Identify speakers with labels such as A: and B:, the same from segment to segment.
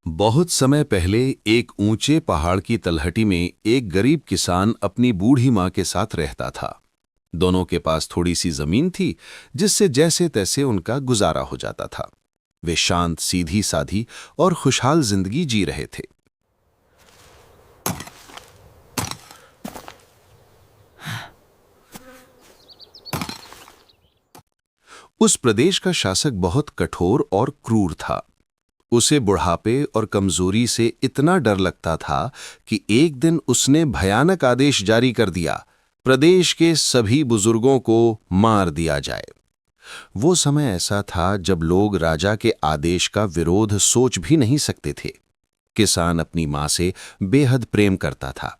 A: बहुत समय पहले एक ऊंचे पहाड़ की तलहटी में एक गरीब किसान अपनी बूढ़ी मां के साथ रहता था। दोनों के पास थोड़ी सी जमीन थी, जिससे जैसे तैसे उनका गुजारा हो जाता था। वे शांत, सीधी साधी और खुशहाल जिंदगी जी रहे थे। उस प्रदेश का शासक बहुत कठोर और क्रूर था। उसे बुढ़ापे और कमजोरी से इतना डर लगता था कि एक दिन उसने भयानक आदेश जारी कर दिया, प्रदेश के सभी बुजुर्गों को मार दिया जाए। वो समय ऐसा था जब लोग राजा के आदेश का विरोध सोच भी नहीं सकते थे। किसान अपनी मां से बेहद प्रेम करता था।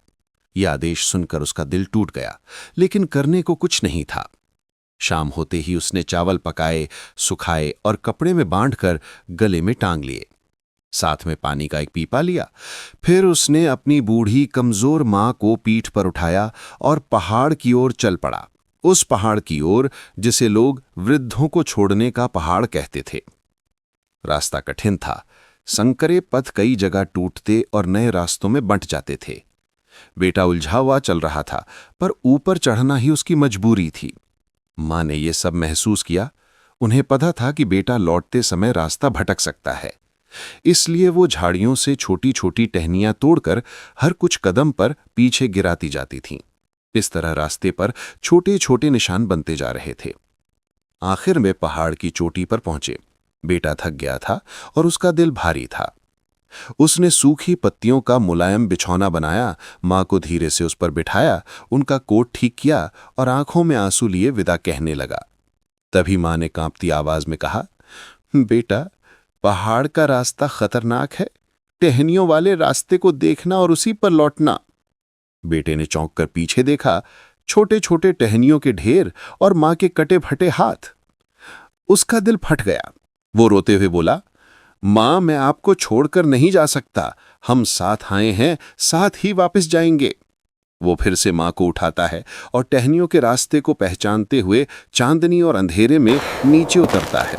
A: यह आदेश सुनकर उसका दिल टूट गया, लेकिन करने को कुछ नहीं था। शाम होते ही उसने चावल पकाए, सुखाए और कपड़े में बांधकर गले में टांग लिए। साथ में पानी का एक पीपा लिया। फिर उसने अपनी बूढ़ी कमजोर मां को पीठ पर उठाया और पहाड़ की ओर चल पड़ा। उस पहाड़ की ओर जिसे लोग वृद्धों को छोड़ने का पहाड़ कहते थे। रास्ता कठिन था। संकरे पथ कई जगह टूटते और नए रास्तों में बंट जाते थे। बेटा उलझा हुआ चल रहा था, पर ऊपर चढ़ना ही उसकी मजबूरी थी। मां ने यह सब महसूस किया। उन्हें पता था कि बेटा लौटते समय रास्ता भटक सकता है। इसलिए वो झाड़ियों से छोटी छोटी टहनियां तोड़कर हर कुछ कदम पर पीछे गिराती जाती थीं। इस तरह रास्ते पर छोटे छोटे निशान बनते जा रहे थे। आखिर में पहाड़ की चोटी पर पहुंचे। बेटा थक गया था और उसका दिल भारी था। उसने सूखी पत्तियों का मुलायम बिछौना बनाया, मां को धीरे से उस पर बिठाया, उनका कोट ठीक किया और आंखों में आंसू लिए विदा कहने लगा। तभी मां ने कांपती आवाज में कहा, बेटा, पहाड़ का रास्ता खतरनाक है। टहनियों वाले रास्ते को देखना और उसी पर लौटना। बेटे ने चौंक कर पीछे देखा। छोटे छोटे टहनियों के ढेर और मां के कटे फटे हाथ। उसका दिल फट गया। वो रोते हुए बोला, मां, मैं आपको छोड़कर नहीं जा सकता। हम साथ आए हैं, साथ ही वापस जाएंगे। वो फिर से मां को उठाता है और टहनियों के रास्ते को पहचानते हुए चांदनी और अंधेरे में नीचे उतरता है।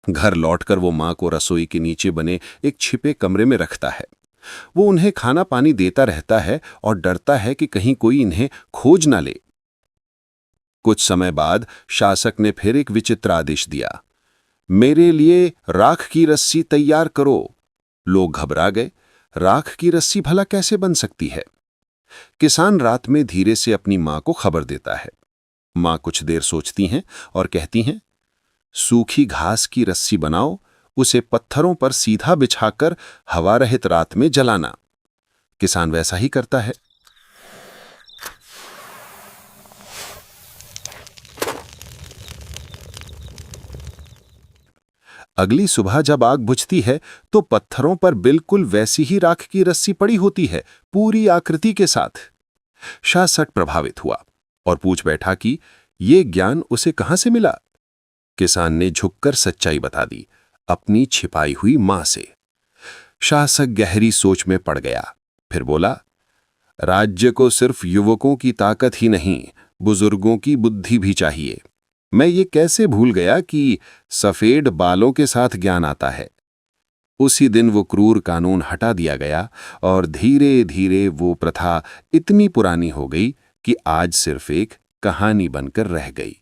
A: घर लौटकर वो मां को रसोई के नीचे बने एक छिपे कमरे में रखता है। वो उन्हें खाना पानी देता रहता है और डरता है कि कहीं कोई इन्हें खोज ना ले। कुछ समय बाद शासक ने फिर एक विचित्र आदेश दिया, मेरे लिए राख की रस्सी तैयार करो। लोग घबरा गए। राख की रस्सी भला कैसे बन सकती है? किसान रात में धीरे से अपनी मां को खबर देता है। मां कुछ देर सोचती हैं और कहती हैं, सूखी घास की रस्सी बनाओ, उसे पत्थरों पर सीधा बिछाकर हवा रहित रात में जलाना। किसान वैसा ही करता है। अगली सुबह जब आग बुझती है तो पत्थरों पर बिल्कुल वैसी ही राख की रस्सी पड़ी होती है, पूरी आकृति के साथ। शासक प्रभावित हुआ और पूछ बैठा कि ये ज्ञान उसे कहां से मिला। किसान ने झुककर सच्चाई बता दी, अपनी छिपाई हुई मां से। शासक गहरी सोच में पड़ गया। फिर बोला, राज्य को सिर्फ युवकों की ताकत ही नहीं, बुजुर्गों की बुद्धि भी चाहिए। मैं ये कैसे भूल गया कि सफेद बालों के साथ ज्ञान आता है। उसी दिन वो क्रूर कानून हटा दिया गया और धीरे धीरे वो प्रथा इतनी पुरानी हो गई कि आज सिर्फ एक कहानी बनकर रह गई।